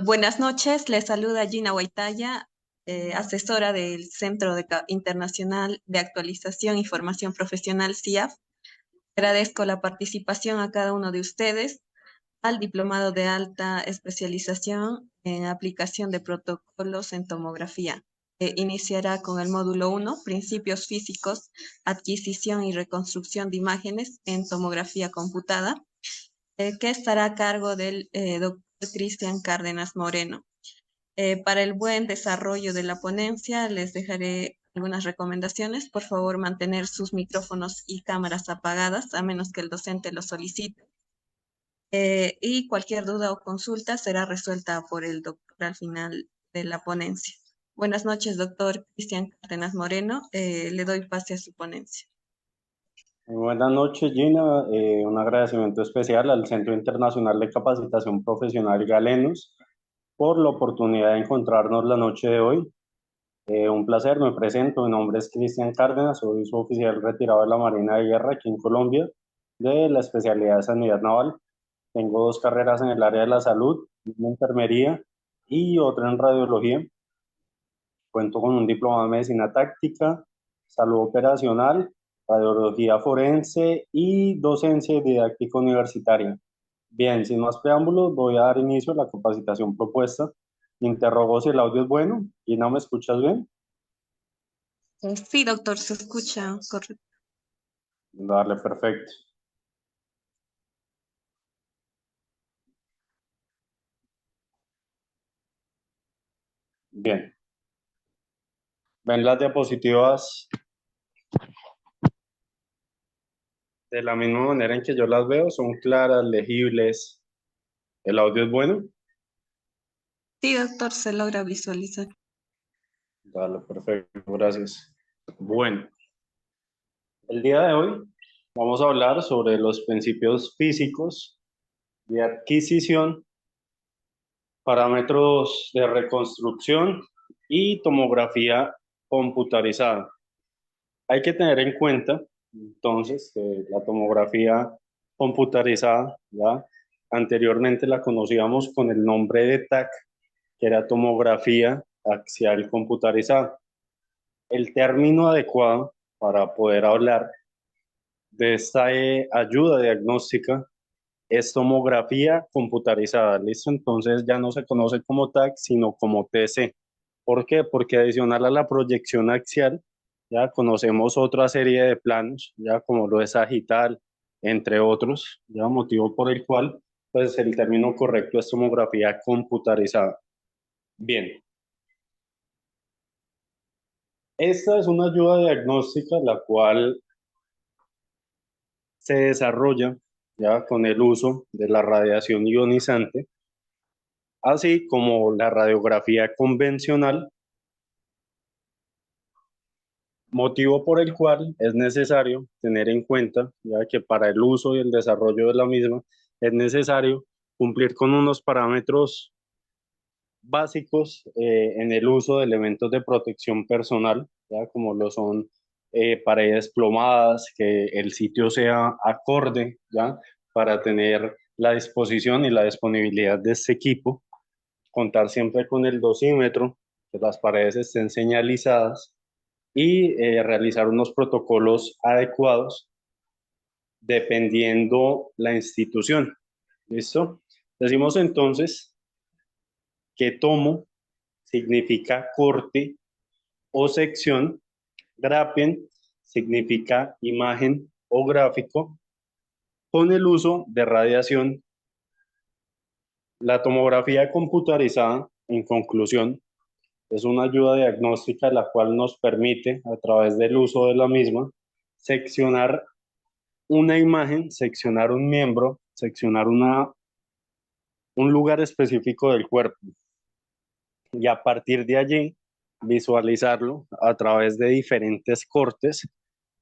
Buenas noches, les saluda Gina Huaytaya, asesora del Centro Internacional de Actualización y Formación Profesional CIAF. Agradezco la participación a cada uno de ustedes al diplomado de alta especialización en aplicación de protocolos en tomografía. Iniciará con el módulo 1, Principios físicos, adquisición y reconstrucción de imágenes en tomografía computada, que estará a cargo del doctor Cristian Cárdenas Moreno. Para el buen desarrollo de la ponencia, les dejaré algunas recomendaciones. Por favor, mantener sus micrófonos y cámaras apagadas, a menos que el docente lo solicite. Y cualquier duda o consulta será resuelta por el doctor al final de la ponencia. Buenas noches, doctor Cristian Cárdenas Moreno. Le doy pase a su ponencia. Buenas noches, Gina. Un agradecimiento especial al Centro Internacional de Capacitación Profesional Galenos por la oportunidad de encontrarnos la noche de hoy. Un placer, me presento. Mi nombre es Cristian Cárdenas, soy su oficial retirado de la Marina de Guerra aquí en Colombia, de la especialidad de Sanidad Naval. Tengo dos carreras en el área de la salud, una en enfermería y otra en radiología. Cuento con un diploma de medicina táctica, salud operacional, radiología forense y docencia didáctica universitaria. Bien, sin más preámbulos, voy a dar inicio a la capacitación propuesta. Interrogo si el audio es bueno. ¿Y no me escuchas bien? Sí, doctor, se escucha correcto. Dale, perfecto. Bien. ¿Ven las diapositivas de la misma manera en que yo las veo? ¿Son claras, legibles? ¿El audio es bueno? Sí, doctor, se logra visualizar. Dale, perfecto, gracias. Bueno, el día de hoy vamos a hablar sobre los principios físicos de adquisición, parámetros de reconstrucción y tomografía computarizada. Hay que tener en cuenta, entonces, que la tomografía computarizada, ¿ya? Anteriormente la conocíamos con el nombre de TAC, que era tomografía axial computarizada. El término adecuado para poder hablar de esta ayuda diagnóstica es tomografía computarizada, ¿listo? Entonces ya no se conoce como TAC, sino como TC. ¿Por qué? Porque adicional a la proyección axial, ya conocemos otra serie de planos, ya como lo es sagital, entre otros, ya motivo por el cual, pues el término correcto es tomografía computarizada. Bien, esta es una ayuda diagnóstica la cual se desarrolla ya con el uso de la radiación ionizante, así como la radiografía convencional, motivo por el cual es necesario tener en cuenta ya que para el uso y el desarrollo de la misma es necesario cumplir con unos parámetros básicos en el uso de elementos de protección personal, ya como lo son paredes plomadas, que el sitio sea acorde, ya para tener la disposición y la disponibilidad de este equipo, contar siempre con el dosímetro, que las paredes estén señalizadas y realizar unos protocolos adecuados dependiendo la institución. ¿Listo? Decimos entonces que tomo significa corte o sección, grapen significa imagen o gráfico, con el uso de radiación. La tomografía computarizada, en conclusión, es una ayuda diagnóstica la cual nos permite, a través del uso de la misma, seccionar una imagen, seccionar un miembro, seccionar un lugar específico del cuerpo y a partir de allí visualizarlo a través de diferentes cortes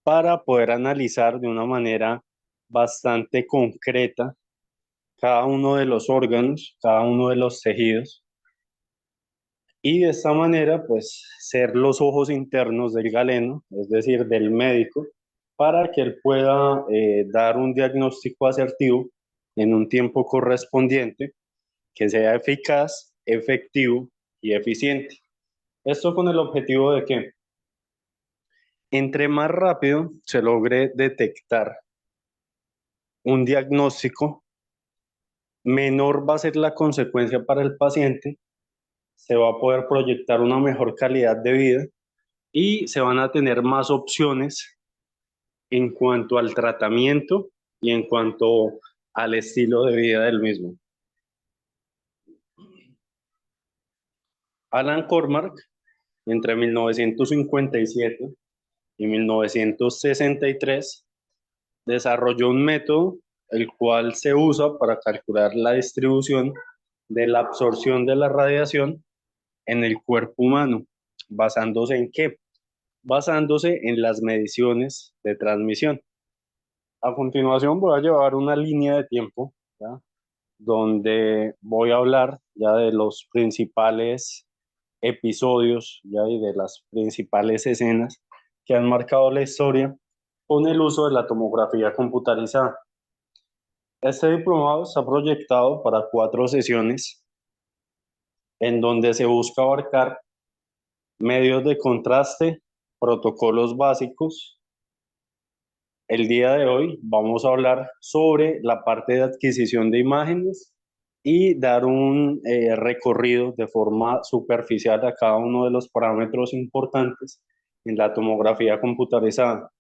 para poder analizar de una manera bastante concreta cada uno de los órganos, cada uno de los tejidos y de esta manera pues ser los ojos internos del galeno, es decir, del médico, para que él pueda dar un diagnóstico asertivo en un tiempo correspondiente, que sea eficaz efectivo y eficiente. Esto con el objetivo de que entre más rápido se logre detectar un diagnóstico, menor va a ser la consecuencia para el paciente, se va a poder proyectar una mejor calidad de vida y se van a tener más opciones en cuanto al tratamiento y en cuanto al estilo de vida del mismo. Alan Cormack, entre 1957 y 1963, desarrolló un método el cual se usa para calcular la distribución de la absorción de la radiación en el cuerpo humano. ¿Basándose en qué? Basándose en las mediciones de transmisión. A continuación voy a llevar una línea de tiempo, ¿ya?, donde voy a hablar ya de los principales episodios ya y de las principales escenas que han marcado la historia con el uso de la tomografía computarizada. Este diplomado está proyectado para 4 sesiones en donde se busca abarcar medios de contraste, protocolos básicos. El día de hoy vamos a hablar sobre la parte de adquisición de imágenes y dar un recorrido de forma superficial a cada uno de los parámetros importantes en la tomografía computarizada.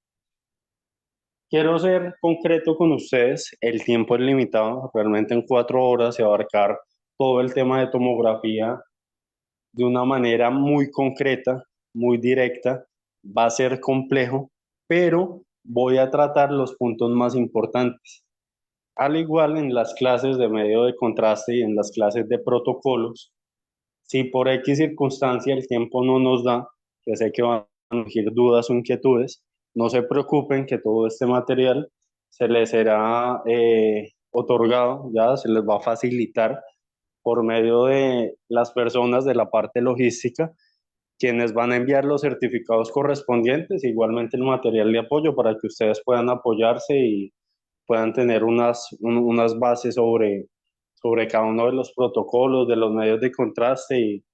Quiero ser concreto con ustedes, el tiempo es limitado, realmente en 4 horas se va a abarcar todo el tema de tomografía de una manera muy concreta, muy directa, va a ser complejo, pero voy a tratar los puntos más importantes. Al igual en las clases de medio de contraste y en las clases de protocolos, si por X circunstancia el tiempo no nos da, que sé que van a surgir dudas o inquietudes, no se preocupen que todo este material se les será otorgado, ya se les va a facilitar por medio de las personas de la parte logística, quienes van a enviar los certificados correspondientes, igualmente el material de apoyo para que ustedes puedan apoyarse y puedan tener unas bases sobre cada uno de los protocolos, de los medios de contraste y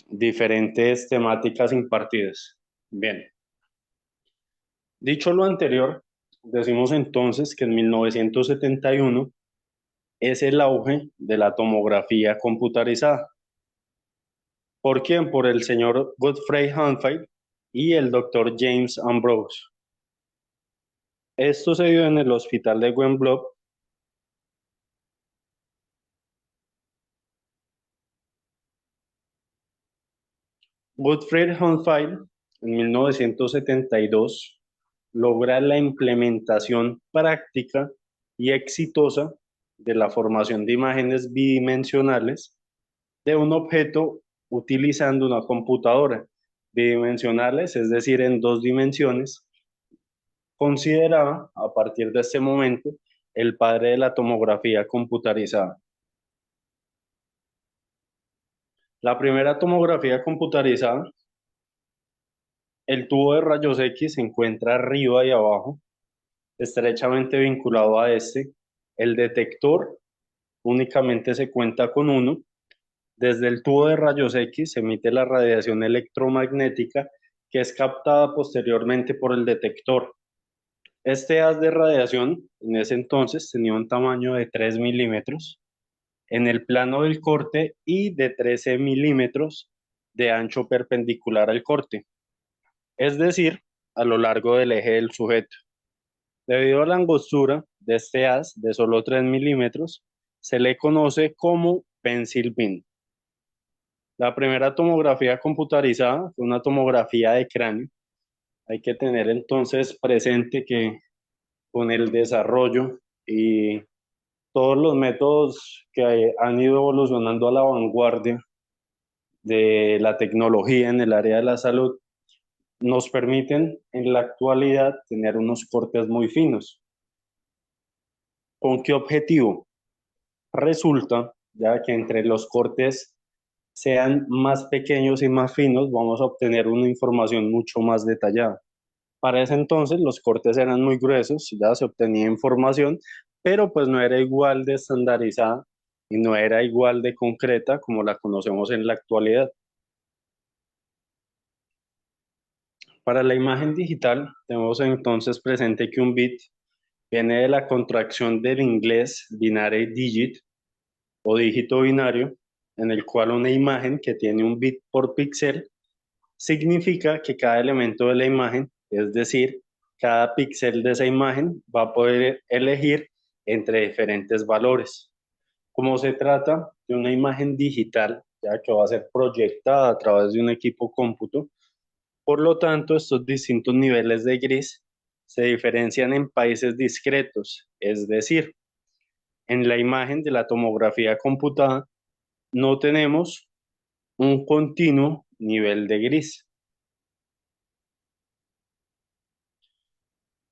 diferentes temáticas impartidas. Bien, dicho lo anterior, decimos entonces que en 1971 es el auge de la tomografía computarizada. ¿Por quién? Por el señor Godfrey Hanfield y el doctor James Ambrose. Esto se dio en el hospital de Wembley. Godfrey Hanfield en 1972 logra la implementación práctica y exitosa de la formación de imágenes bidimensionales de un objeto utilizando una computadora. Bidimensionales, es decir, en 2 dimensiones, consideraba a partir de este momento el padre de la tomografía computarizada. La primera tomografía computarizada, el tubo de rayos X se encuentra arriba y abajo, estrechamente vinculado a este. El detector únicamente se cuenta con uno. Desde el tubo de rayos X se emite la radiación electromagnética que es captada posteriormente por el detector. Este haz de radiación en ese entonces tenía un tamaño de 3 milímetros en el plano del corte y de 13 milímetros de ancho perpendicular al corte, es decir, a lo largo del eje del sujeto. Debido a la angostura de este haz de solo 3 milímetros, se le conoce como pencil beam. La primera tomografía computarizada fue una tomografía de cráneo. Hay que tener entonces presente que con el desarrollo y todos los métodos que han ido evolucionando a la vanguardia de la tecnología en el área de la salud, nos permiten en la actualidad tener unos cortes muy finos. ¿Con qué objetivo? Resulta ya que entre los cortes sean más pequeños y más finos, vamos a obtener una información mucho más detallada. Para ese entonces los cortes eran muy gruesos, ya se obtenía información, pero pues no era igual de estandarizada y no era igual de concreta como la conocemos en la actualidad. Para la imagen digital, tenemos entonces presente que un bit viene de la contracción del inglés binary digit o dígito binario, en el cual una imagen que tiene un bit por píxel significa que cada elemento de la imagen, es decir, cada píxel de esa imagen va a poder elegir entre diferentes valores. Como se trata de una imagen digital, ya que va a ser proyectada a través de un equipo cómputo, por lo tanto, estos distintos niveles de gris se diferencian en países discretos, es decir, en la imagen de la tomografía computada no tenemos un continuo nivel de gris.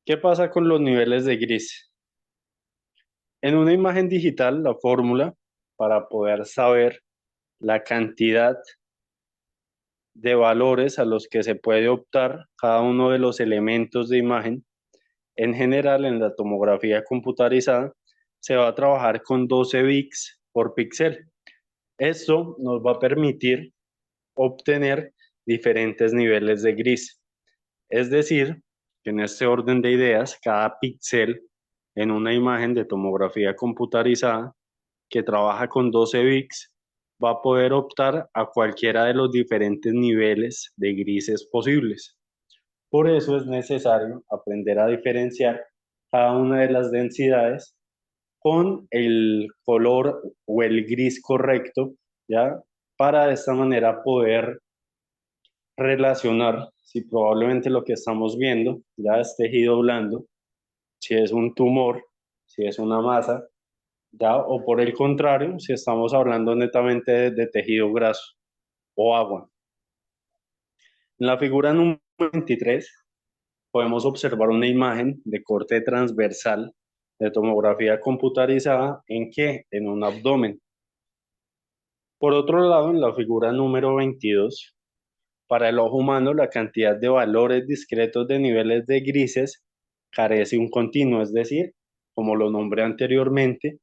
¿Qué pasa con los niveles de gris? En una imagen digital, la fórmula para poder saber la cantidad de valores a los que se puede optar cada uno de los elementos de imagen, en general en la tomografía computarizada, se va a trabajar con 12 bits por píxel. Esto nos va a permitir obtener diferentes niveles de gris. Es decir, que en este orden de ideas, cada píxel en una imagen de tomografía computarizada que trabaja con 12 bits va a poder optar a cualquiera de los diferentes niveles de grises posibles. Por eso es necesario aprender a diferenciar cada una de las densidades con el color o el gris correcto, ¿ya? Para de esta manera poder relacionar si probablemente lo que estamos viendo ya es tejido blando, si es un tumor, si es una masa, ¿ya? O por el contrario, si estamos hablando netamente de tejido graso o agua. En la figura número 23 podemos observar una imagen de corte transversal de tomografía computarizada en que en un abdomen. Por otro lado, en la figura número 22, para el ojo humano la cantidad de valores discretos de niveles de grises carece un continuo, es decir, como lo nombré anteriormente,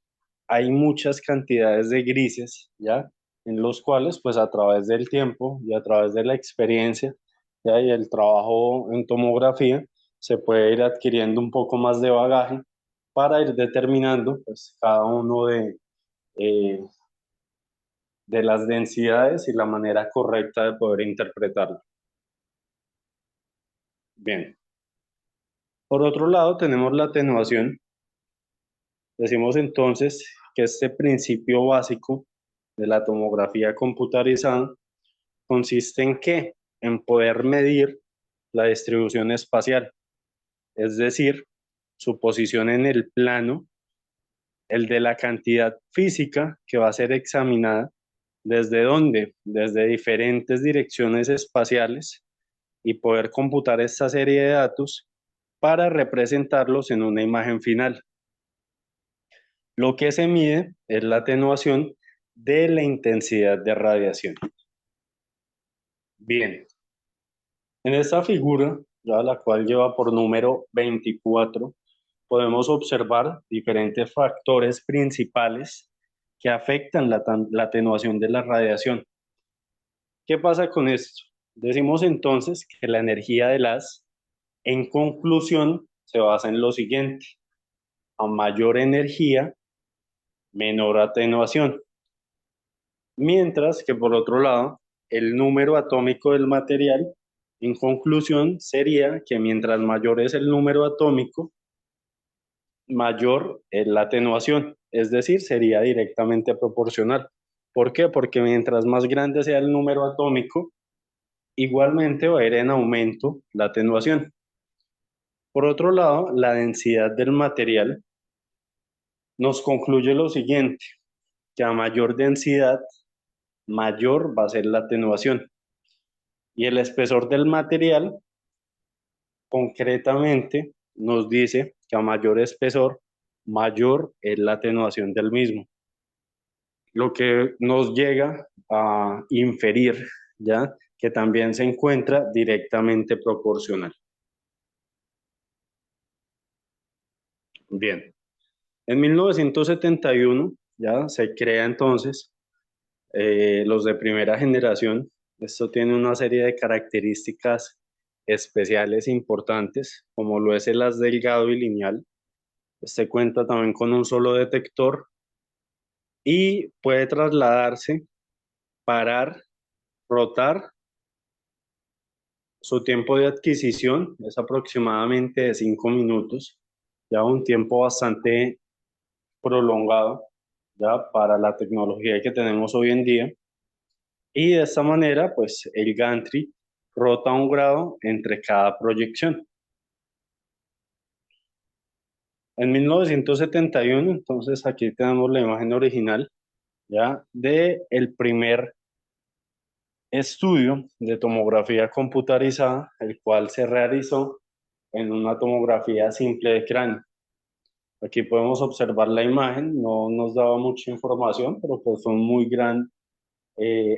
hay muchas cantidades de grises, ¿ya? En los cuales, pues a través del tiempo y a través de la experiencia, ¿ya? Y el trabajo en tomografía, se puede ir adquiriendo un poco más de bagaje para ir determinando, pues, cada uno eh, de las densidades y la manera correcta de poder interpretarlo. Bien. Por otro lado, tenemos la atenuación. Decimos entonces que este principio básico de la tomografía computarizada consiste en qué? En poder medir la distribución espacial, es decir, su posición en el plano, el de la cantidad física que va a ser examinada, desde dónde, desde diferentes direcciones espaciales y poder computar esta serie de datos para representarlos en una imagen final. Lo que se mide es la atenuación de la intensidad de radiación. Bien, en esta figura, ya la cual lleva por número 24, podemos observar diferentes factores principales que afectan la atenuación de la radiación. ¿Qué pasa con esto? Decimos entonces que la energía del haz, en conclusión, se basa en lo siguiente: a mayor energía, menor atenuación. Mientras que por otro lado, el número atómico del material, en conclusión, sería que mientras mayor es el número atómico, mayor es la atenuación, es decir, sería directamente proporcional. ¿Por qué? Porque mientras más grande sea el número atómico, igualmente va a ir en aumento la atenuación. Por otro lado, la densidad del material nos concluye lo siguiente, que a mayor densidad, mayor va a ser la atenuación. Y el espesor del material, concretamente, nos dice que a mayor espesor, mayor es la atenuación del mismo. Lo que nos llega a inferir, ¿ya? Que también se encuentra directamente proporcional. Bien, en 1971 ya se crea entonces los de primera generación. Esto tiene una serie de características especiales importantes, como lo es el haz delgado y lineal. Este cuenta también con un solo detector y puede trasladarse, parar, rotar. Su tiempo de adquisición es aproximadamente de 5 minutos, ya un tiempo bastante prolongado ya para la tecnología que tenemos hoy en día. Y de esta manera, pues el gantry rota 1 grado entre cada proyección. En 1971, entonces aquí tenemos la imagen original ya de el primer estudio de tomografía computarizada, el cual se realizó en una tomografía simple de cráneo. Aquí podemos observar la imagen, no nos daba mucha información, pero pues fue un muy gran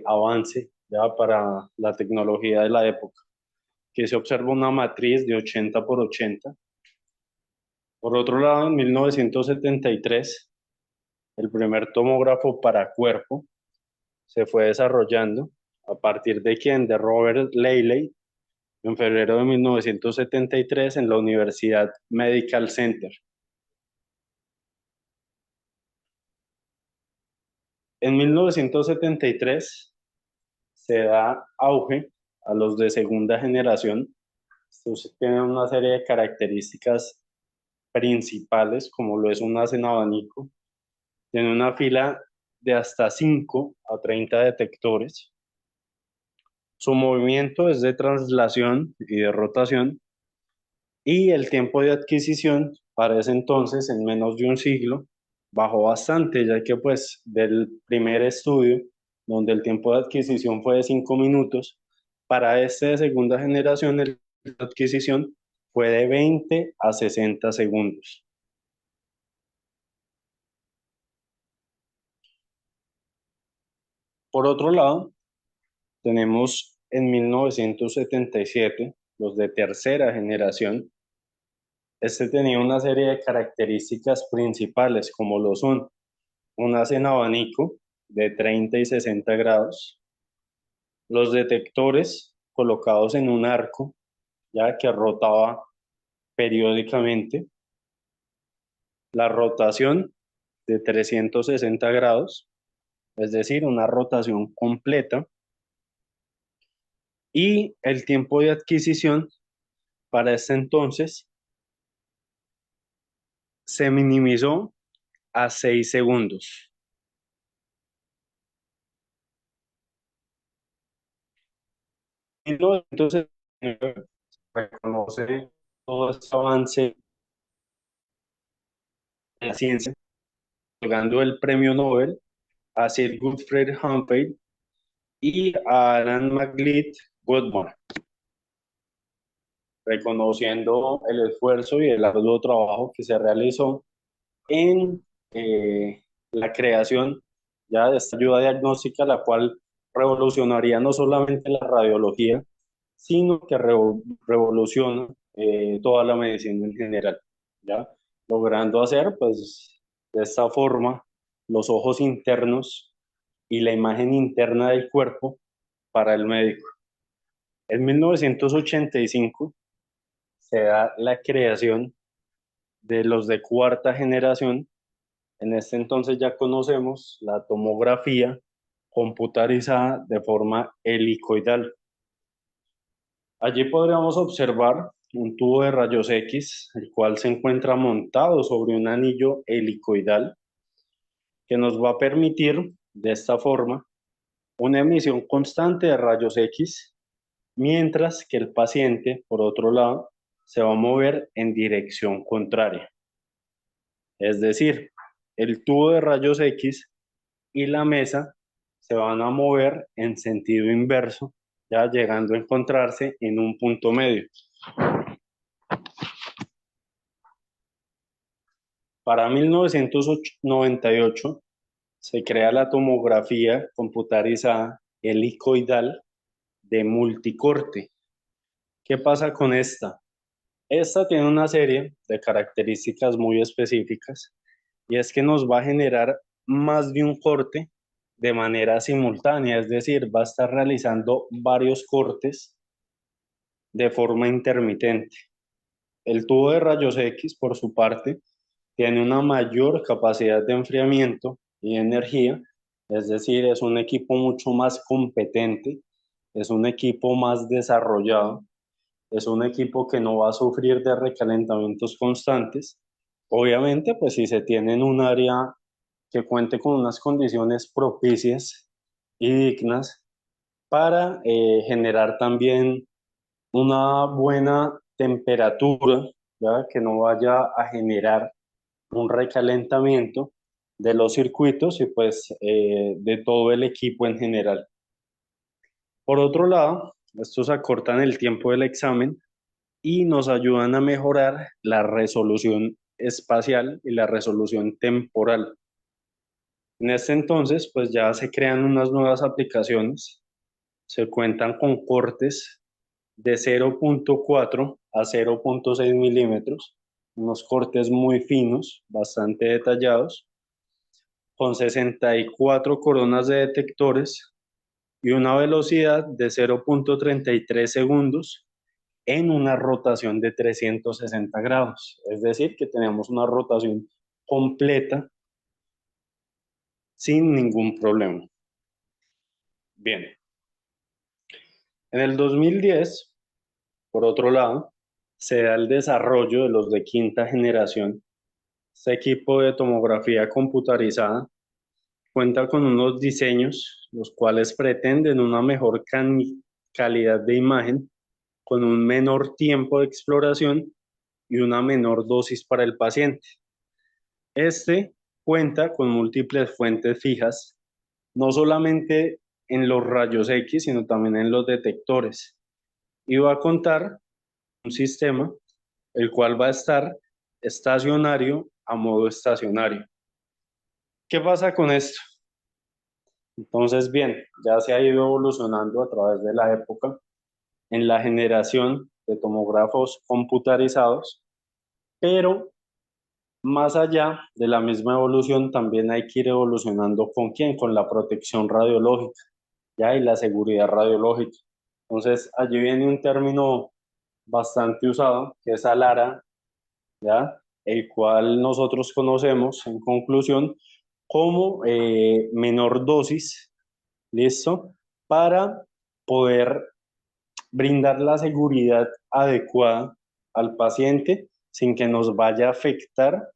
avance ya para la tecnología de la época, que se observa una matriz de 80 por 80. Por otro lado, en 1973, el primer tomógrafo para cuerpo se fue desarrollando a partir de quien, de Robert Liley, en febrero de 1973 en la Universidad Medical Center. En 1973 se da auge a los de segunda generación. Estos tienen una serie de características principales, como lo es un haz en abanico. Tiene una fila de hasta 5 a 30 detectores. Su movimiento es de traslación y de rotación. Y el tiempo de adquisición para ese entonces, en menos de un siglo, bajó bastante, ya que pues del primer estudio, donde el tiempo de adquisición fue de 5 minutos, para este de segunda generación, el tiempo de adquisición fue de 20 a 60 segundos. Por otro lado, tenemos en 1977 los de tercera generación. Este tenía una serie de características principales, como lo son un haz en abanico de 30 y 60 grados, los detectores colocados en un arco, ya que rotaba periódicamente, la rotación de 360 grados, es decir, una rotación completa, y el tiempo de adquisición para este entonces se minimizó a 6 segundos. Entonces, reconoce todo este avance en la ciencia, otorgando el premio Nobel a Sir Godfrey Humphrey y a Alan McLeod Goodman, reconociendo el esfuerzo y el arduo trabajo que se realizó en la creación ya de esta ayuda diagnóstica, la cual revolucionaría no solamente la radiología, sino que revoluciona toda la medicina en general, ¿ya? Logrando hacer, pues, de esta forma, los ojos internos y la imagen interna del cuerpo para el médico. En 1985 se da la creación de los de cuarta generación. En este entonces ya conocemos la tomografía computarizada de forma helicoidal. Allí podríamos observar un tubo de rayos X, el cual se encuentra montado sobre un anillo helicoidal que nos va a permitir de esta forma una emisión constante de rayos X, mientras que el paciente, por otro lado, se va a mover en dirección contraria. Es decir, el tubo de rayos X y la mesa se van a mover en sentido inverso, ya llegando a encontrarse en un punto medio. Para 1998 se crea la tomografía computarizada helicoidal de multicorte. ¿Qué pasa con esta? Esta tiene una serie de características muy específicas y es que nos va a generar más de un corte de manera simultánea, es decir, va a estar realizando varios cortes de forma intermitente. El tubo de rayos X, por su parte, tiene una mayor capacidad de enfriamiento y energía, es decir, es un equipo mucho más competente, es un equipo más desarrollado, es un equipo que no va a sufrir de recalentamientos constantes. Obviamente, pues si se tiene en un área que cuente con unas condiciones propicias y dignas para generar también una buena temperatura, ¿ya? Que no vaya a generar un recalentamiento de los circuitos y pues de todo el equipo en general. Por otro lado, estos acortan el tiempo del examen y nos ayudan a mejorar la resolución espacial y la resolución temporal. En este entonces, pues ya se crean unas nuevas aplicaciones, se cuentan con cortes de 0.4 a 0.6 milímetros, unos cortes muy finos, bastante detallados, con 64 coronas de detectores y una velocidad de 0.33 segundos en una rotación de 360 grados. Es decir, que tenemos una rotación completa sin ningún problema. Bien, en el 2010, por otro lado, se da el desarrollo de los de quinta generación. Este equipo de tomografía computarizada cuenta con unos diseños los cuales pretenden una mejor calidad de imagen con un menor tiempo de exploración y una menor dosis para el paciente. Este cuenta con múltiples fuentes fijas, no solamente en los rayos X, sino también en los detectores. Y va a contar un sistema el cual va a estar estacionario a modo estacionario. ¿Qué pasa con esto? Entonces, bien, ya se ha ido evolucionando a través de la época en la generación de tomógrafos computarizados, pero más allá de la misma evolución, también hay que ir evolucionando con quién, con la protección radiológica, ¿ya? Y la seguridad radiológica. Entonces, allí viene un término bastante usado, que es ALARA, ¿ya? El cual nosotros conocemos, en conclusión, como menor dosis, ¿listo? Para poder brindar la seguridad adecuada al paciente sin que nos vaya a afectar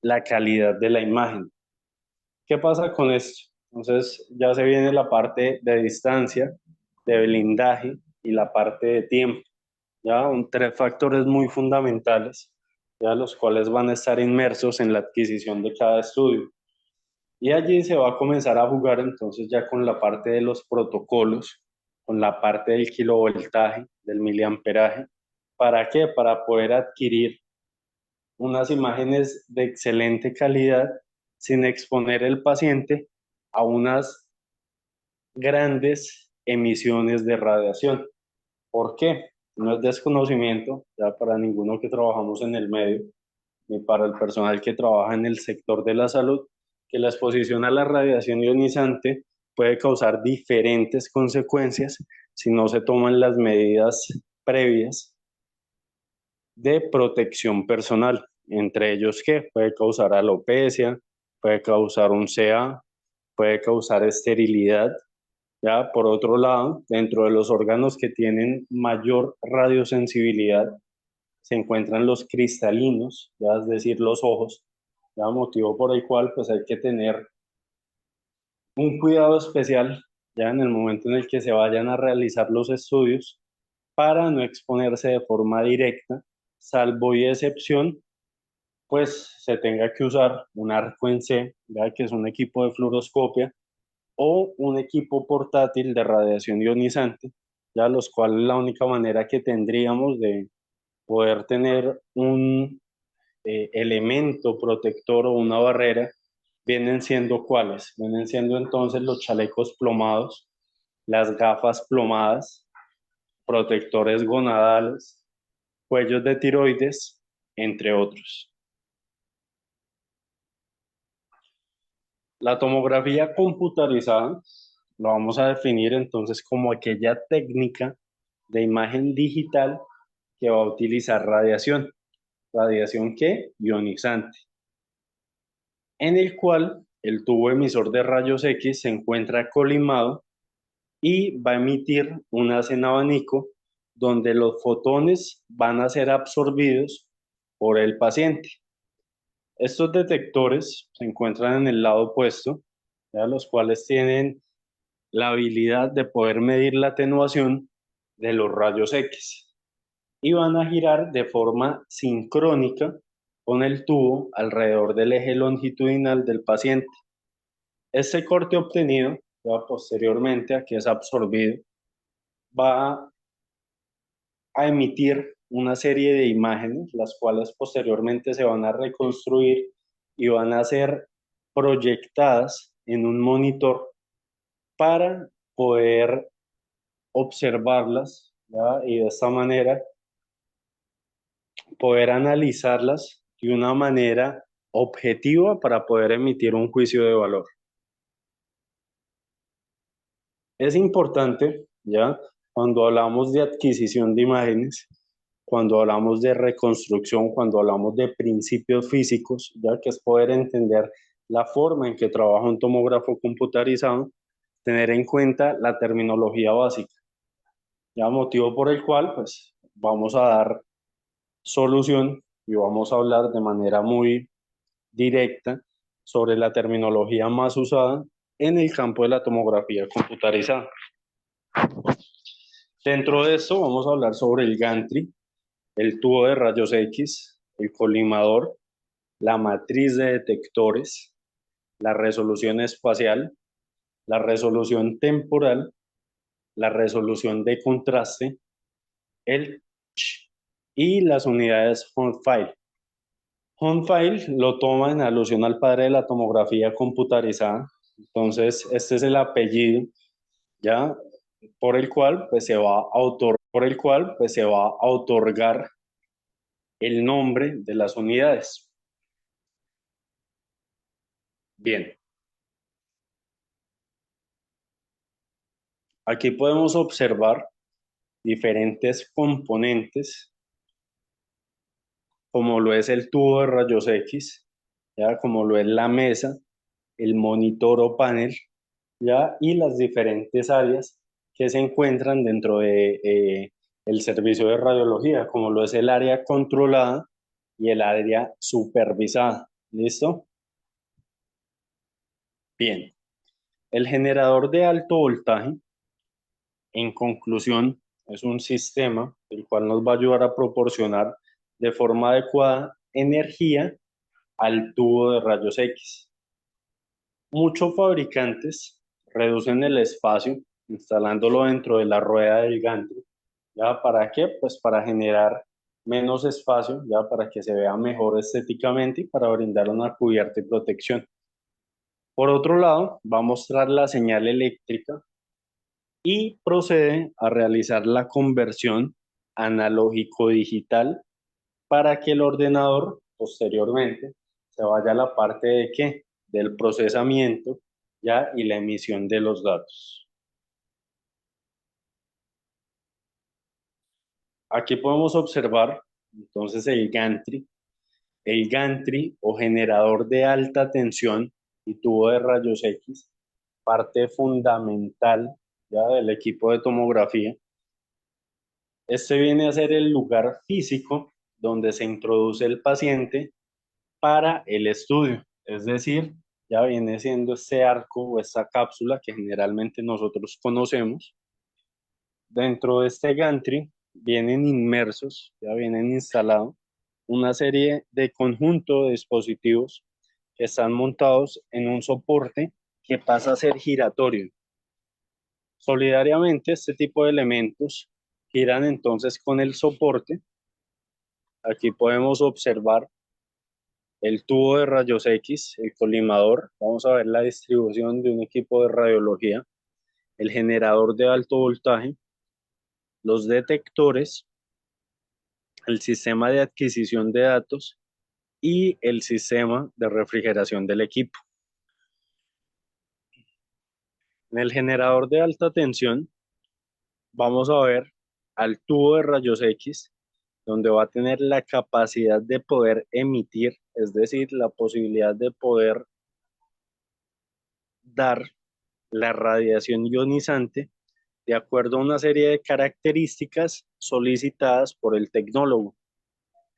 la calidad de la imagen. ¿Qué pasa con esto? Entonces ya se viene la parte de distancia, de blindaje y la parte de tiempo. Ya tres factores muy fundamentales, ya los cuales van a estar inmersos en la adquisición de cada estudio. Y allí se va a comenzar a jugar entonces ya con la parte de los protocolos, con la parte del kilovoltaje, del miliamperaje. ¿Para qué? Para poder adquirir unas imágenes de excelente calidad sin exponer el paciente a unas grandes emisiones de radiación. ¿Por qué? No es desconocimiento, ya para ninguno que trabajamos en el medio, ni para el personal que trabaja en el sector de la salud, que la exposición a la radiación ionizante puede causar diferentes consecuencias si no se toman las medidas previas de protección personal, entre ellos que puede causar alopecia, puede causar un CA, puede causar esterilidad. Ya, por otro lado, dentro de los órganos que tienen mayor radiosensibilidad se encuentran los cristalinos, ya es decir, los ojos, ya motivo por el cual pues hay que tener un cuidado especial ya en el momento en el que se vayan a realizar los estudios para no exponerse de forma directa, salvo y excepción, pues se tenga que usar un arco en C, ya que es un equipo de fluoroscopia, o un equipo portátil de radiación ionizante, ya los cuales la única manera que tendríamos de poder tener un elemento protector o una barrera, vienen siendo cuáles, vienen siendo entonces los chalecos plomados, las gafas plomadas, protectores gonadales, cuellos de tiroides, entre otros. La tomografía computarizada lo vamos a definir entonces como aquella técnica de imagen digital que va a utilizar radiación. ¿Radiación qué? Ionizante, en el cual el tubo emisor de rayos X se encuentra colimado y va a emitir un haz en abanico donde los fotones van a ser absorbidos por el paciente. Estos detectores se encuentran en el lado opuesto, ¿ya? Los cuales tienen la habilidad de poder medir la atenuación de los rayos X y van a girar de forma sincrónica con el tubo alrededor del eje longitudinal del paciente. Este corte obtenido, ya posteriormente a que es absorbido, va a emitir una serie de imágenes, las cuales posteriormente se van a reconstruir y van a ser proyectadas en un monitor para poder observarlas, ¿ya? Y de esta manera poder analizarlas de una manera objetiva para poder emitir un juicio de valor. Es importante, ¿ya? Cuando hablamos de adquisición de imágenes, cuando hablamos de reconstrucción, cuando hablamos de principios físicos, ya que es poder entender la forma en que trabaja un tomógrafo computarizado, tener en cuenta la terminología básica, ya motivo por el cual pues vamos a dar solución y vamos a hablar de manera muy directa sobre la terminología más usada en el campo de la tomografía computarizada. Dentro de esto vamos a hablar sobre el gantry, el tubo de rayos X, el colimador, la matriz de detectores, la resolución espacial, la resolución temporal, la resolución de contraste, el y las unidades Home File. Home File lo toma en alusión al padre de la tomografía computarizada. Entonces, este es el apellido, ¿ya? Por el cual pues se va a otorgar el nombre de las unidades. Bien, aquí podemos observar diferentes componentes, como lo es el tubo de rayos X, ¿ya? Como lo es la mesa, el monitor o panel, ¿ya? Y las diferentes áreas que se encuentran dentro de el servicio de radiología, como lo es el área controlada y el área supervisada. ¿Listo? Bien. El generador de alto voltaje, en conclusión, es un sistema el cual nos va a ayudar a proporcionar de forma adecuada energía al tubo de rayos X. Muchos fabricantes reducen el espacio instalándolo dentro de la rueda del gantry. ¿Ya para qué? Pues para generar menos espacio, ya para que se vea mejor estéticamente y para brindar una cubierta y protección. Por otro lado, va a mostrar la señal eléctrica y procede a realizar la conversión analógico-digital para que el ordenador posteriormente se vaya a la parte de qué, del procesamiento, ya, y la emisión de los datos. Aquí podemos observar entonces el gantry o generador de alta tensión y tubo de rayos X, parte fundamental ya del equipo de tomografía. Este viene a ser el lugar físico donde se introduce el paciente para el estudio, es decir, ya viene siendo este arco o esta cápsula que generalmente nosotros conocemos. Dentro de este gantry vienen inmersos, ya vienen instalados una serie de conjunto de dispositivos que están montados en un soporte que pasa a ser giratorio. Solidariamente, este tipo de elementos giran entonces con el soporte. Aquí podemos observar el tubo de rayos X, el colimador. Vamos a ver la distribución de un equipo de radiología, el generador de alto voltaje, los detectores, el sistema de adquisición de datos y el sistema de refrigeración del equipo. En el generador de alta tensión vamos a ver al tubo de rayos X, donde va a tener la capacidad de poder emitir, es decir, la posibilidad de poder dar la radiación ionizante de acuerdo a una serie de características solicitadas por el tecnólogo.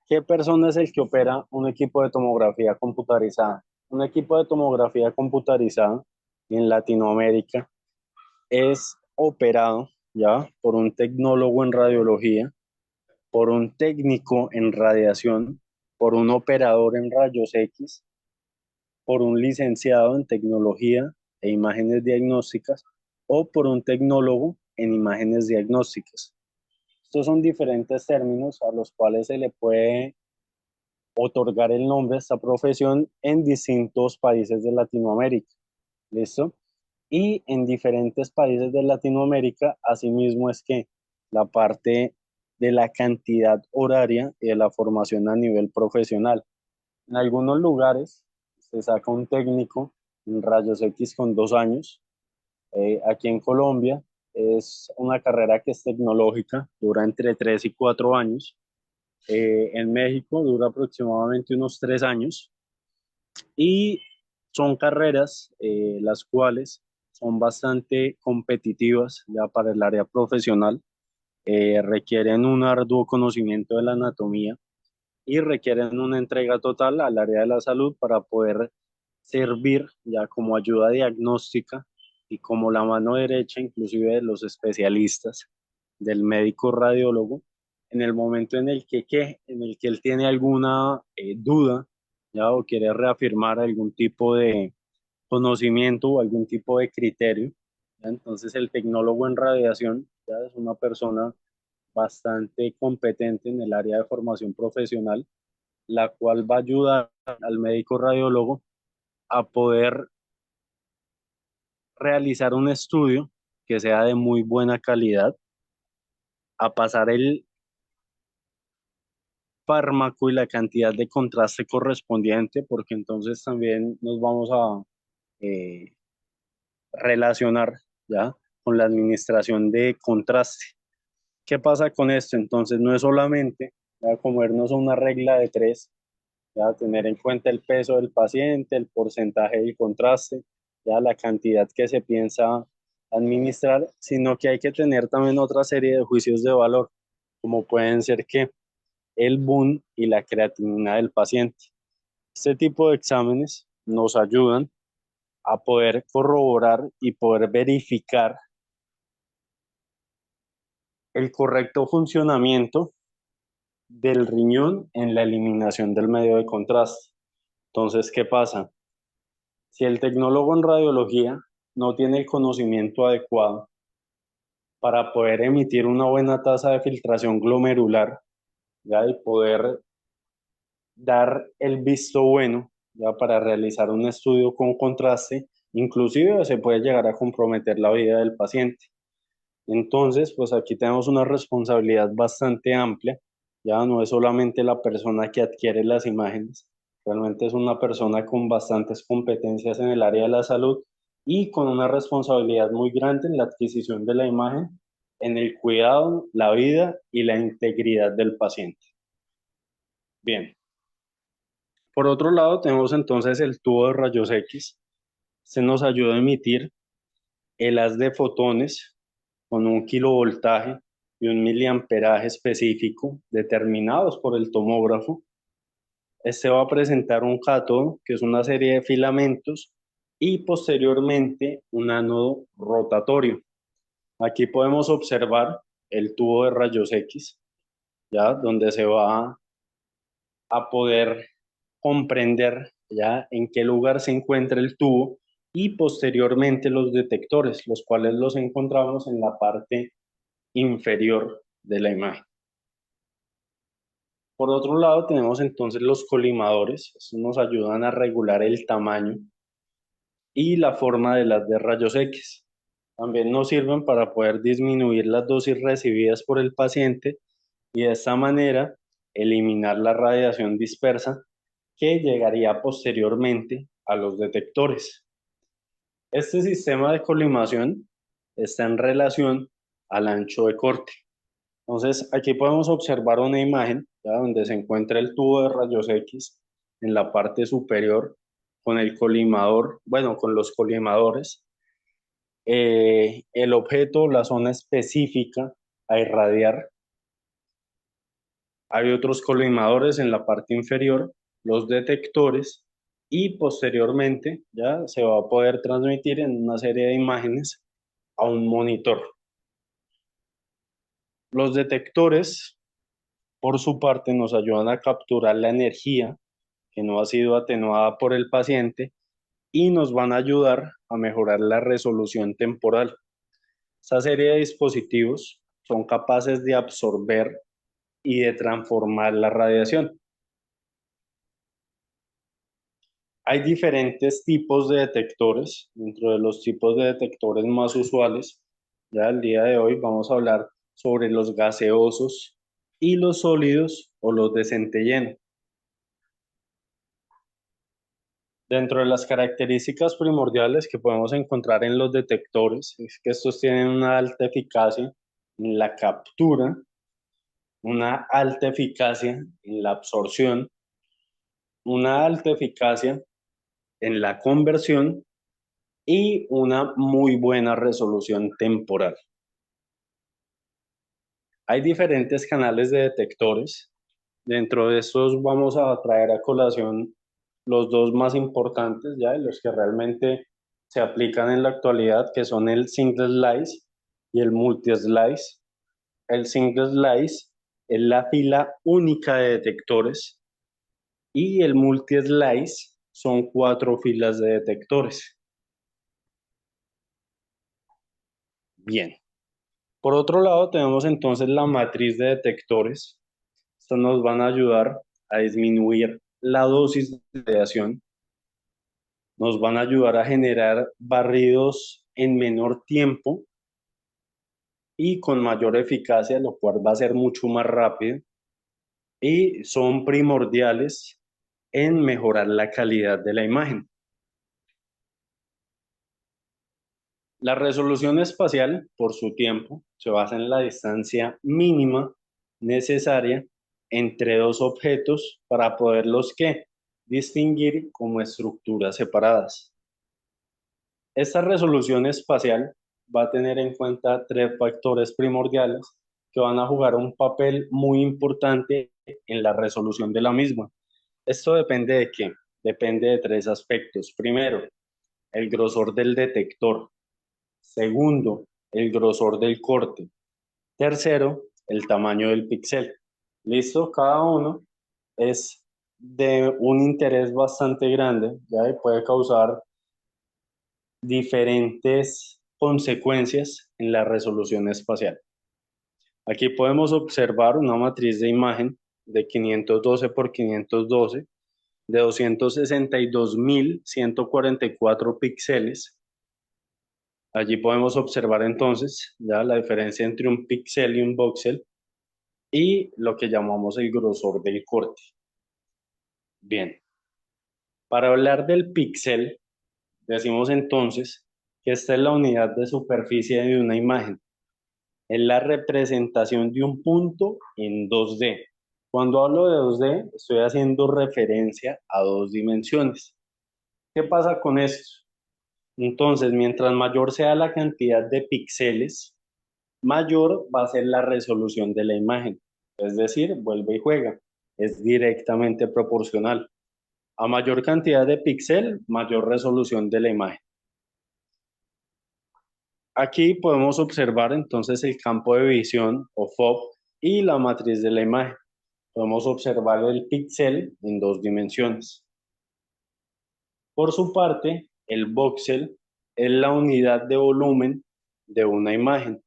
¿Qué persona es el que opera un equipo de tomografía computarizada? Un equipo de tomografía computarizada en Latinoamérica es operado ya por un tecnólogo en radiología, por un técnico en radiación, por un operador en rayos X, por un licenciado en tecnología e imágenes diagnósticas o por un tecnólogo en imágenes diagnósticas. Estos son diferentes términos a los cuales se le puede otorgar el nombre a esta profesión en distintos países de Latinoamérica. ¿Listo? Y en diferentes países de Latinoamérica, asimismo es que la parte de la cantidad horaria y de la formación a nivel profesional. En algunos lugares se saca un técnico en rayos X con 2 años. Aquí en Colombia es una carrera que es tecnológica, dura entre 3 y 4 años. En México dura aproximadamente unos 3 años y son carreras las cuales son bastante competitivas ya para el área profesional, requieren un arduo conocimiento de la anatomía y requieren una entrega total al área de la salud para poder servir ya como ayuda diagnóstica y como la mano derecha inclusive de los especialistas, del médico radiólogo, en el momento en el que él tiene alguna duda ya o quiere reafirmar algún tipo de conocimiento o algún tipo de criterio. ¿Ya? Entonces el tecnólogo en radiación ya es una persona bastante competente en el área de formación profesional, la cual va a ayudar al médico radiólogo a poder realizar un estudio que sea de muy buena calidad, a pasar el fármaco y la cantidad de contraste correspondiente, porque entonces también nos vamos a relacionar ya con la administración de contraste. ¿Qué pasa con esto? Entonces no es solamente ya comernos una regla de tres, ya tener en cuenta el peso del paciente, el porcentaje del contraste, ya la cantidad que se piensa administrar, sino que hay que tener también otra serie de juicios de valor, como pueden ser que el BUN y la creatinina del paciente. Este tipo de exámenes nos ayudan a poder corroborar y poder verificar el correcto funcionamiento del riñón en la eliminación del medio de contraste. Entonces, ¿qué pasa? Si el tecnólogo en radiología no tiene el conocimiento adecuado para poder emitir una buena tasa de filtración glomerular, ¿ya? Y poder dar el visto bueno, ¿ya? Para realizar un estudio con contraste, inclusive se puede llegar a comprometer la vida del paciente. Entonces, pues aquí tenemos una responsabilidad bastante amplia, ya no es solamente la persona que adquiere las imágenes, realmente es una persona con bastantes competencias en el área de la salud y con una responsabilidad muy grande en la adquisición de la imagen, en el cuidado, la vida y la integridad del paciente. Bien, por otro lado tenemos entonces el tubo de rayos X. Se nos ayuda a emitir el haz de fotones con un kilovoltaje y un miliamperaje específico determinados por el tomógrafo. Este va a presentar un cátodo, que es una serie de filamentos, y posteriormente un ánodo rotatorio. Aquí podemos observar el tubo de rayos X, ya donde se va a poder comprender ya en qué lugar se encuentra el tubo y posteriormente los detectores, los cuales los encontramos en la parte inferior de la imagen. Por otro lado, tenemos entonces los colimadores. Estos nos ayudan a regular el tamaño y la forma de las de rayos X. También nos sirven para poder disminuir las dosis recibidas por el paciente y de esta manera eliminar la radiación dispersa que llegaría posteriormente a los detectores. Este sistema de colimación está en relación al ancho de corte. Entonces, aquí podemos observar una imagen, ¿ya?, donde se encuentra el tubo de rayos X en la parte superior con el colimador, bueno, con los colimadores. El objeto, la zona específica a irradiar. Hay otros colimadores en la parte inferior, los detectores, y posteriormente ya se va a poder transmitir en una serie de imágenes a un monitor. Los detectores, por su parte, nos ayudan a capturar la energía que no ha sido atenuada por el paciente y nos van a ayudar a mejorar la resolución temporal. Esta serie de dispositivos son capaces de absorber y de transformar la radiación. Hay diferentes tipos de detectores. Dentro de los tipos de detectores más usuales, ya el día de hoy vamos a hablar sobre los gaseosos y los sólidos o los de centelleno. Dentro de las características primordiales que podemos encontrar en los detectores es que estos tienen una alta eficacia en la captura, una alta eficacia en la absorción, una alta eficacia en la conversión y una muy buena resolución temporal. Hay diferentes canales de detectores. Dentro de estos vamos a traer a colación los dos más importantes, ya, los que realmente se aplican en la actualidad, que son el single slice y el multi slice. El single slice es la fila única de detectores y el multi slice son 4 filas de detectores. Bien. Por otro lado, tenemos entonces la matriz de detectores. Estos nos van a ayudar a disminuir la dosis de radiación, nos van a ayudar a generar barridos en menor tiempo y con mayor eficacia, lo cual va a ser mucho más rápido, y son primordiales en mejorar la calidad de la imagen. La resolución espacial, por su tiempo, se basa en la distancia mínima necesaria entre dos objetos para poderlos distinguir como estructuras separadas. Esta resolución espacial va a tener en cuenta 3 factores primordiales que van a jugar un papel muy importante en la resolución de la misma. Esto depende de qué? Depende de 3 aspectos. Primero, el grosor del detector. Segundo, el grosor del corte. Tercero, el tamaño del píxel. ¿Listo? Cada uno es de un interés bastante grande, ya, y puede causar diferentes consecuencias en la resolución espacial. Aquí podemos observar una matriz de imagen de 512 por 512 de 262.144 píxeles. Allí podemos observar entonces ya la diferencia entre un píxel y un voxel y lo que llamamos el grosor del corte. Bien, para hablar del píxel, decimos entonces que esta es la unidad de superficie de una imagen. Es la representación de un punto en 2D. Cuando hablo de 2D, estoy haciendo referencia a 2 dimensiones. ¿Qué pasa con esto? Entonces, mientras mayor sea la cantidad de píxeles, mayor va a ser la resolución de la imagen. Es decir, vuelve y juega. Es directamente proporcional. A mayor cantidad de píxel, mayor resolución de la imagen. Aquí podemos observar entonces el campo de visión o FOV y la matriz de la imagen. Podemos observar el píxel en 2 dimensiones. Por su parte, el voxel es la unidad de volumen de una imagen.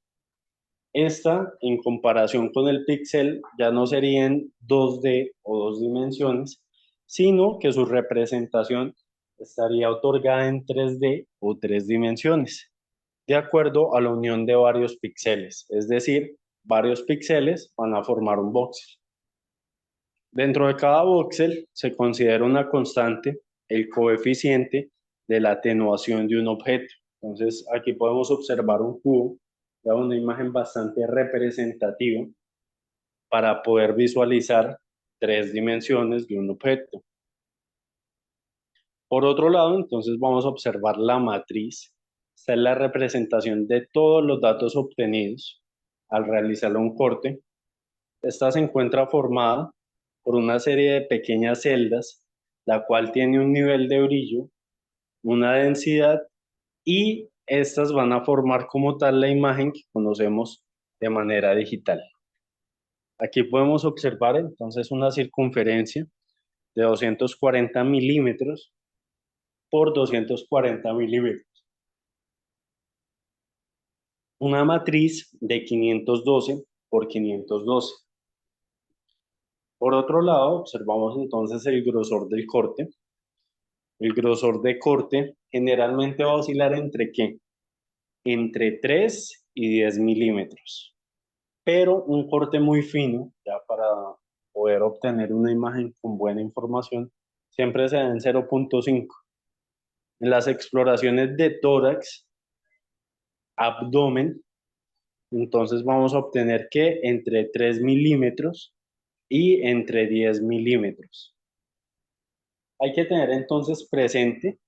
Esta, en comparación con el píxel, ya no serían 2D o 2 dimensiones, sino que su representación estaría otorgada en 3D o 3 dimensiones, de acuerdo a la unión de varios píxeles, es decir, varios píxeles van a formar un voxel. Dentro de cada voxel se considera una constante el coeficiente de la atenuación de un objeto. Entonces, aquí podemos observar un cubo, ya una imagen bastante representativa para poder visualizar tres dimensiones de un objeto. Por otro lado, entonces vamos a observar la matriz. Esta es la representación de todos los datos obtenidos al realizar un corte. Esta se encuentra formada por una serie de pequeñas celdas, la cual tiene un nivel de brillo, una densidad, y estas van a formar como tal la imagen que conocemos de manera digital. Aquí podemos observar entonces una circunferencia de 240 milímetros por 240 milímetros. Una matriz de 512 por 512. Por otro lado, observamos entonces el grosor del corte. El grosor de corte generalmente va a oscilar entre ¿qué? Entre 3 y 10 milímetros. Pero un corte muy fino, ya para poder obtener una imagen con buena información, siempre se da en 0.5. En las exploraciones de tórax, abdomen, entonces vamos a obtener que entre 3 milímetros y entre 10 milímetros. Hay que tener entonces presente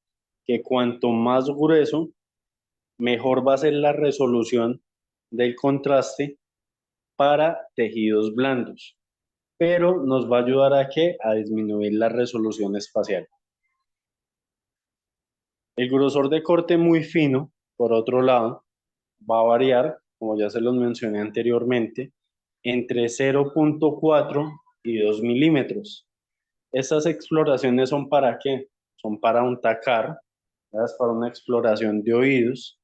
que cuanto más grueso, mejor va a ser la resolución del contraste para tejidos blandos, pero nos va a ayudar a qué? A disminuir la resolución espacial. El grosor de corte muy fino, por otro lado, va a variar, como ya se los mencioné anteriormente, entre 0.4 y 2 milímetros. Estas exploraciones son para qué? Son para un TACAR, ¿verdad? Para una exploración de oídos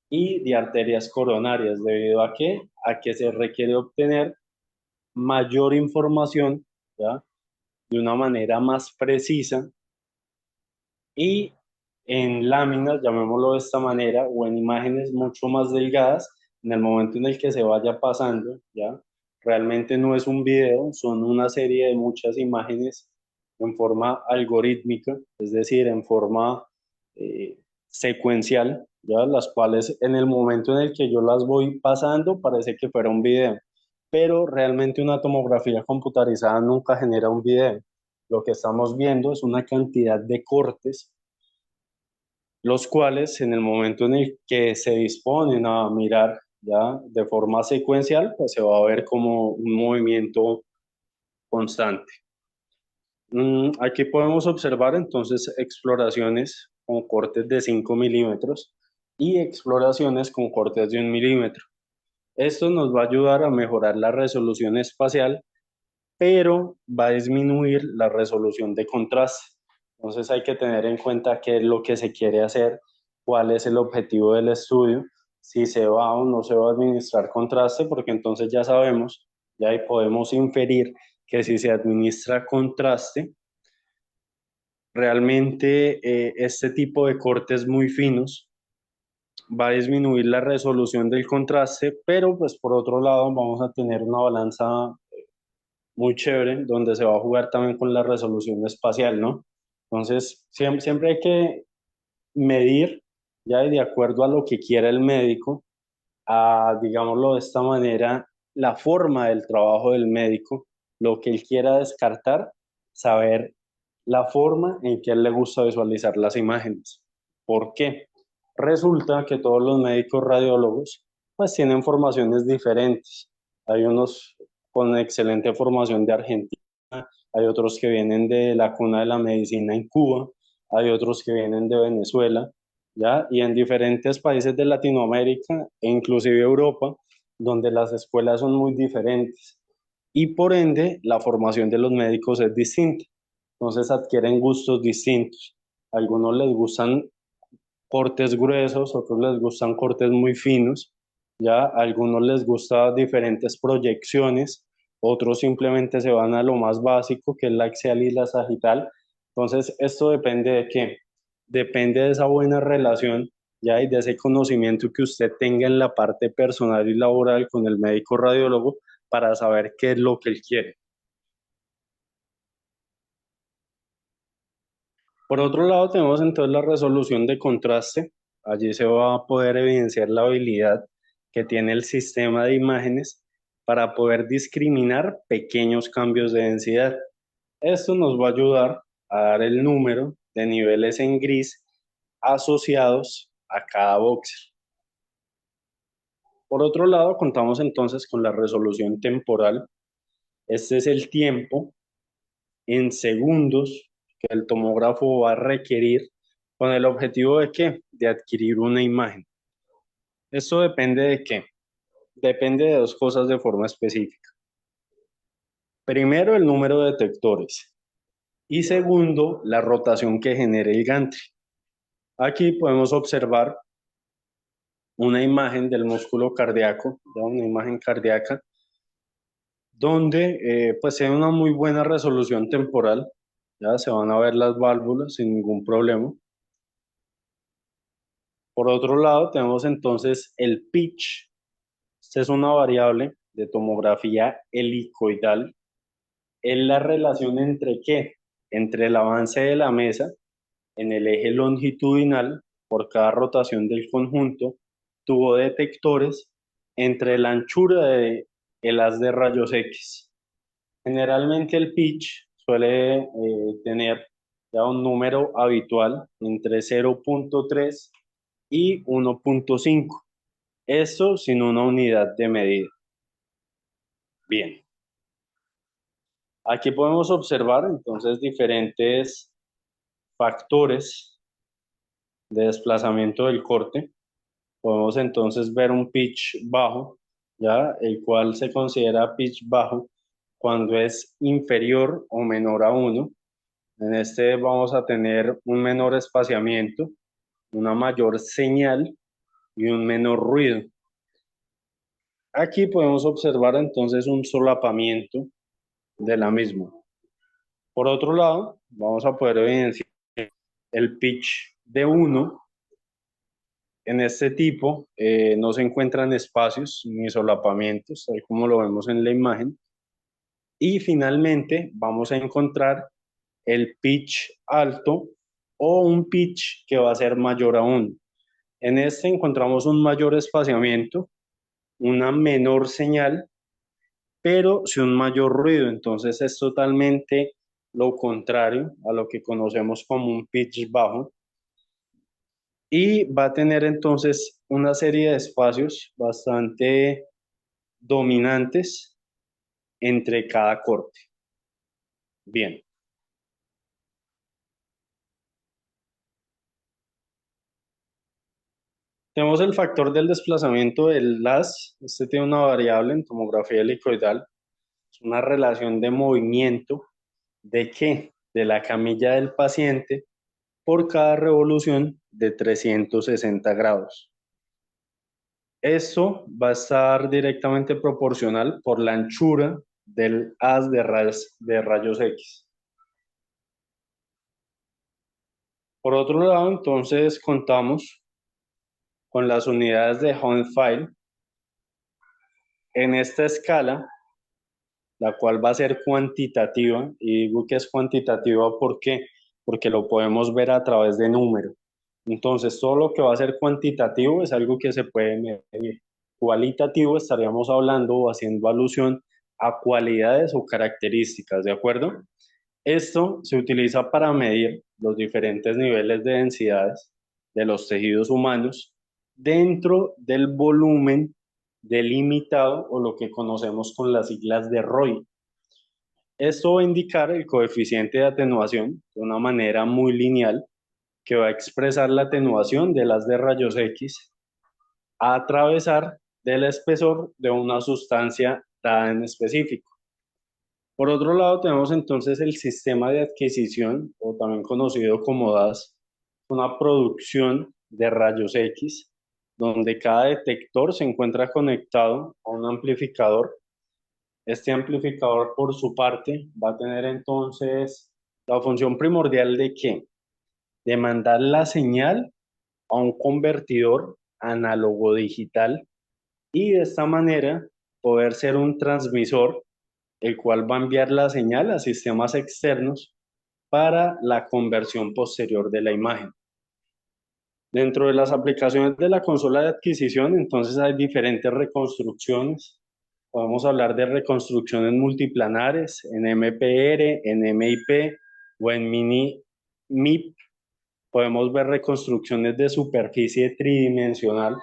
y de arterias coronarias, debido a qué? A que se requiere obtener mayor información, ¿ya? De una manera más precisa y en láminas, llamémoslo de esta manera, o en imágenes mucho más delgadas, en el momento en el que se vaya pasando, ¿ya? Realmente no es un video, son una serie de muchas imágenes en forma algorítmica, es decir, en forma secuencial, ¿ya? Las cuales en el momento en el que yo las voy pasando parece que fuera un video, pero realmente una tomografía computarizada nunca genera un video. Lo que estamos viendo es una cantidad de cortes, los cuales en el momento en el que se disponen a mirar ya de forma secuencial, pues se va a ver como un movimiento constante. Aquí podemos observar entonces exploraciones con cortes de 5 milímetros y exploraciones con cortes de 1 milímetro. Esto nos va a ayudar a mejorar la resolución espacial, pero va a disminuir la resolución de contraste. Entonces hay que tener en cuenta qué es lo que se quiere hacer, cuál es el objetivo del estudio, si se va o no se va a administrar contraste, porque entonces ya sabemos, ya ahí podemos inferir que si se administra contraste, realmente este tipo de cortes muy finos va a disminuir la resolución del contraste, pero pues por otro lado vamos a tener una balanza muy chévere, donde se va a jugar también con la resolución espacial, ¿no? Entonces, siempre hay que medir, ya y de acuerdo a lo que quiera el médico, a, digámoslo de esta manera, la forma del trabajo del médico, lo que él quiera descartar, saber la forma en que a él le gusta visualizar las imágenes. ¿Por qué? Resulta que todos los médicos radiólogos pues tienen formaciones diferentes. Hay unos con excelente formación de Argentina, hay otros que vienen de la cuna de la medicina en Cuba, hay otros que vienen de Venezuela, ¿ya? Y en diferentes países de Latinoamérica e inclusive Europa, donde las escuelas son muy diferentes y por ende la formación de los médicos es distinta. Entonces adquieren gustos distintos. A algunos les gustan cortes gruesos, otros les gustan cortes muy finos, ya a algunos les gustan diferentes proyecciones, otros simplemente se van a lo más básico, que es la axial y la sagital. Entonces, esto depende de qué? Depende de esa buena relación, ya y de ese conocimiento que usted tenga en la parte personal y laboral con el médico radiólogo para saber qué es lo que él quiere. Por otro lado, tenemos entonces la resolución de contraste. Allí se va a poder evidenciar la habilidad que tiene el sistema de imágenes para poder discriminar pequeños cambios de densidad. Esto nos va a ayudar a dar el número de niveles en gris asociados a cada boxer. Por otro lado, contamos entonces con la resolución temporal. Este es el tiempo en segundos que el tomógrafo va a requerir con el objetivo de ¿qué? De adquirir una imagen. Esto depende de qué? Depende de dos cosas de forma específica. Primero, el número de detectores y segundo, la rotación que genere el gantry. Aquí podemos observar una imagen del músculo cardíaco, ¿ya? Una imagen cardíaca, donde pues tiene una muy buena resolución temporal, ya se van a ver las válvulas sin ningún problema. Por otro lado, tenemos entonces el pitch. Esta es una variable de tomografía helicoidal. Es la relación entre ¿qué? Entre el avance de la mesa en el eje longitudinal por cada rotación del conjunto, tuvo detectores entre la anchura del haz de rayos X. Generalmente el pitch suele tener ya un número habitual entre 0.3 y 1.5. Esto sin una unidad de medida. Bien. Aquí podemos observar entonces diferentes factores de desplazamiento del corte. Podemos entonces ver un pitch bajo, ¿ya? El cual se considera pitch bajo cuando es inferior o menor a 1. En este vamos a tener un menor espaciamiento, una mayor señal y un menor ruido. Aquí podemos observar entonces un solapamiento de la misma. Por otro lado, vamos a poder evidenciar el pitch de 1. En este tipo no se encuentran espacios ni solapamientos, tal como lo vemos en la imagen. Y finalmente vamos a encontrar el pitch alto o un pitch que va a ser mayor aún. En este encontramos un mayor espaciamiento, una menor señal, pero sí un mayor ruido. Entonces es totalmente lo contrario a lo que conocemos como un pitch bajo. Y va a tener entonces una serie de espacios bastante dominantes entre cada corte. Bien. Tenemos el factor del desplazamiento del haz. Este tiene una variable en tomografía helicoidal. Es una relación de movimiento. ¿De qué? De la camilla del paciente por cada revolución de 360 grados. Esto va a estar directamente proporcional por la anchura del haz de rayos X. Por otro lado, entonces contamos con las unidades de Hounsfield en esta escala, la cual va a ser cuantitativa. Y digo que es cuantitativa ¿por qué? Porque lo podemos ver a través de números. Entonces, todo lo que va a ser cuantitativo es algo que se puede medir. Cualitativo estaríamos hablando o haciendo alusión a cualidades o características, ¿de acuerdo? Esto se utiliza para medir los diferentes niveles de densidades de los tejidos humanos dentro del volumen delimitado o lo que conocemos con las siglas de ROI. Esto va a indicar el coeficiente de atenuación de una manera muy lineal que va a expresar la atenuación de las de rayos X a atravesar del espesor de una sustancia dada en específico. Por otro lado, tenemos entonces el sistema de adquisición, o también conocido como DAS, una producción de rayos X, donde cada detector se encuentra conectado a un amplificador. Este amplificador, por su parte, va a tener entonces la función primordial de ¿qué? De mandar la señal a un convertidor análogo digital y de esta manera poder ser un transmisor el cual va a enviar la señal a sistemas externos para la conversión posterior de la imagen. Dentro de las aplicaciones de la consola de adquisición, entonces hay diferentes reconstrucciones. Podemos hablar de reconstrucciones multiplanares en MPR, en MIP o en mini MIP. Podemos ver reconstrucciones de superficie tridimensional.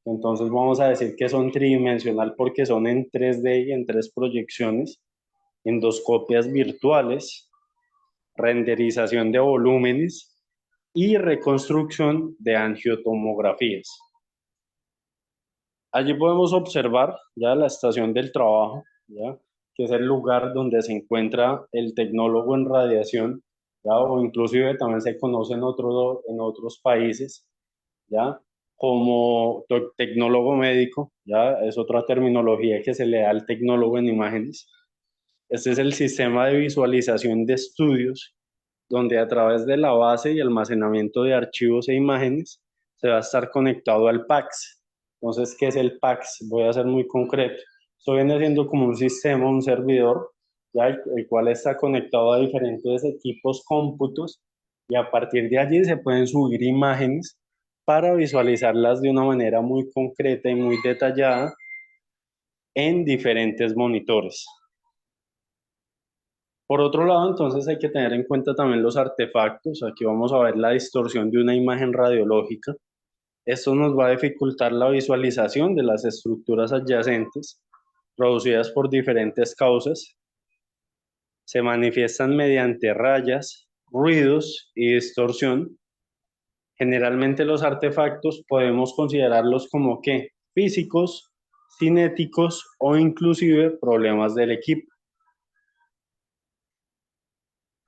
Entonces vamos a decir que son tridimensional porque son en 3D y en 3 proyecciones, endoscopias virtuales, renderización de volúmenes y reconstrucción de angiotomografías. Allí podemos observar ya la estación del trabajo, ¿ya? Que es el lugar donde se encuentra el tecnólogo en radiación, ¿ya? O inclusive también se conoce en otros países, ¿ya? Como tecnólogo médico, ¿ya? Es otra terminología que se le da al tecnólogo en imágenes. Este es el sistema de visualización de estudios, donde a través de la base y almacenamiento de archivos e imágenes se va a estar conectado al PACS. Entonces, ¿qué es el PACS? Voy a ser muy concreto. Esto viene siendo como un sistema, un servidor, ya el cual está conectado a diferentes equipos cómputos y a partir de allí se pueden subir imágenes para visualizarlas de una manera muy concreta y muy detallada en diferentes monitores. Por otro lado, entonces hay que tener en cuenta también los artefactos. Aquí vamos a ver la distorsión de una imagen radiológica. Esto nos va a dificultar la visualización de las estructuras adyacentes, producidas por diferentes causas. Se manifiestan mediante rayas, ruidos y distorsión. Generalmente los artefactos podemos considerarlos como que físicos, cinéticos o inclusive problemas del equipo.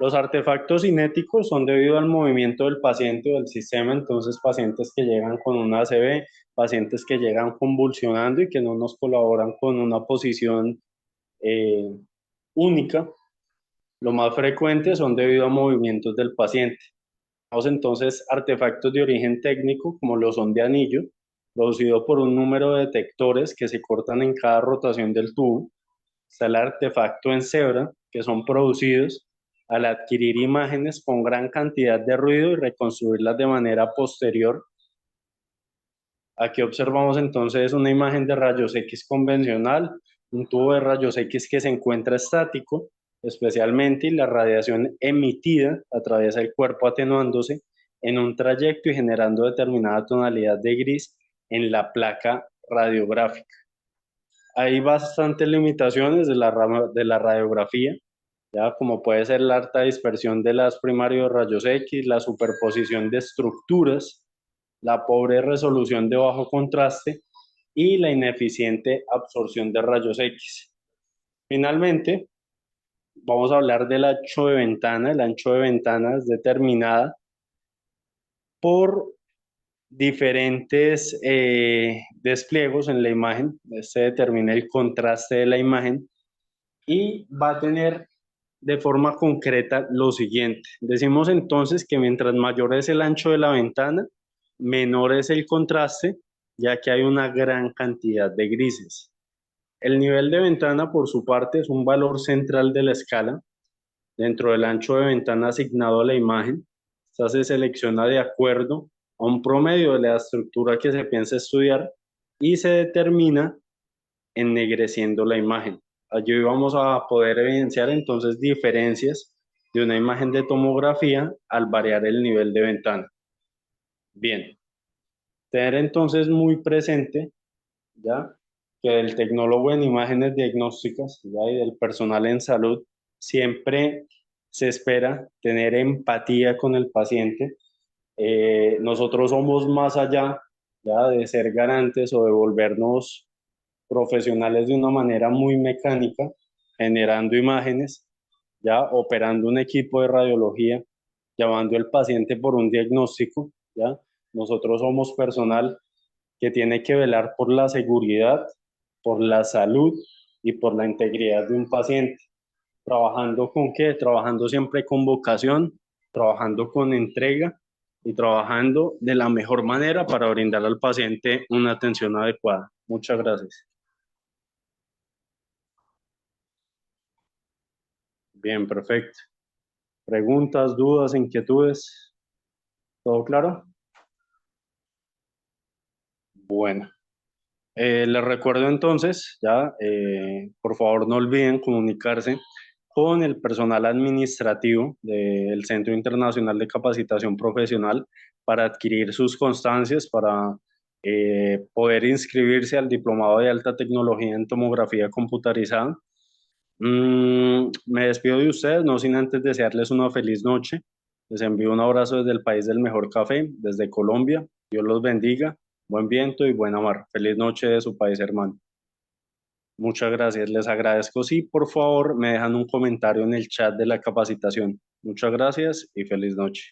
Los artefactos cinéticos son debido al movimiento del paciente o del sistema, entonces pacientes que llegan con una ACV, pacientes que llegan convulsionando y que no nos colaboran con una posición eh, única. Lo más frecuente son debido a movimientos del paciente. Tenemos entonces artefactos de origen técnico, como lo son de anillo, producido por un número de detectores que se cortan en cada rotación del tubo. Está el artefacto en cebra, que son producidos al adquirir imágenes con gran cantidad de ruido y reconstruirlas de manera posterior. Aquí observamos entonces una imagen de rayos X convencional, un tubo de rayos X que se encuentra estático, especialmente, y la radiación emitida atraviesa el cuerpo atenuándose en un trayecto y generando determinada tonalidad de gris en la placa radiográfica. Hay bastantes limitaciones de la radiografía, ya como puede ser la alta dispersión de las primarios rayos X, la superposición de estructuras, la pobre resolución de bajo contraste y la ineficiente absorción de rayos X. Finalmente, vamos a hablar del ancho de ventana. El ancho de ventana es determinada por diferentes despliegos en la imagen. Se determina el contraste de la imagen y va a tener de forma concreta lo siguiente. Decimos entonces que mientras mayor es el ancho de la ventana, menor es el contraste, ya que hay una gran cantidad de grises. El nivel de ventana, por su parte, es un valor central de la escala dentro del ancho de ventana asignado a la imagen. Esta se selecciona de acuerdo a un promedio de la estructura que se piensa estudiar y se determina ennegreciendo la imagen. Allí vamos a poder evidenciar entonces diferencias de una imagen de tomografía al variar el nivel de ventana. Bien, tener entonces muy presente ya que el tecnólogo en imágenes diagnósticas ya, y del personal en salud siempre se espera tener empatía con el paciente. Nosotros somos más allá ya de ser garantes o de volvernos profesionales de una manera muy mecánica, generando imágenes, ya operando un equipo de radiología, llamando al paciente por un diagnóstico, ya. Nosotros somos personal que tiene que velar por la seguridad, por la salud y por la integridad de un paciente. ¿Trabajando con qué? Trabajando siempre con vocación, trabajando con entrega y trabajando de la mejor manera para brindar al paciente una atención adecuada. Muchas gracias. Bien, perfecto. ¿Preguntas, dudas, inquietudes? ¿Todo claro? Bueno, les recuerdo entonces, ya, por favor no olviden comunicarse con el personal administrativo del Centro Internacional de Capacitación Profesional para adquirir sus constancias, para poder inscribirse al Diplomado de Alta Tecnología en Tomografía Computarizada. Me despido de ustedes, no sin antes desearles una feliz noche. Les envío un abrazo desde el país del mejor café, desde Colombia. Dios los bendiga, buen viento y buena mar. Feliz noche de su país, hermano. Muchas gracias, les agradezco. Sí, por favor, me dejan un comentario en el chat de la capacitación. Muchas gracias y feliz noche.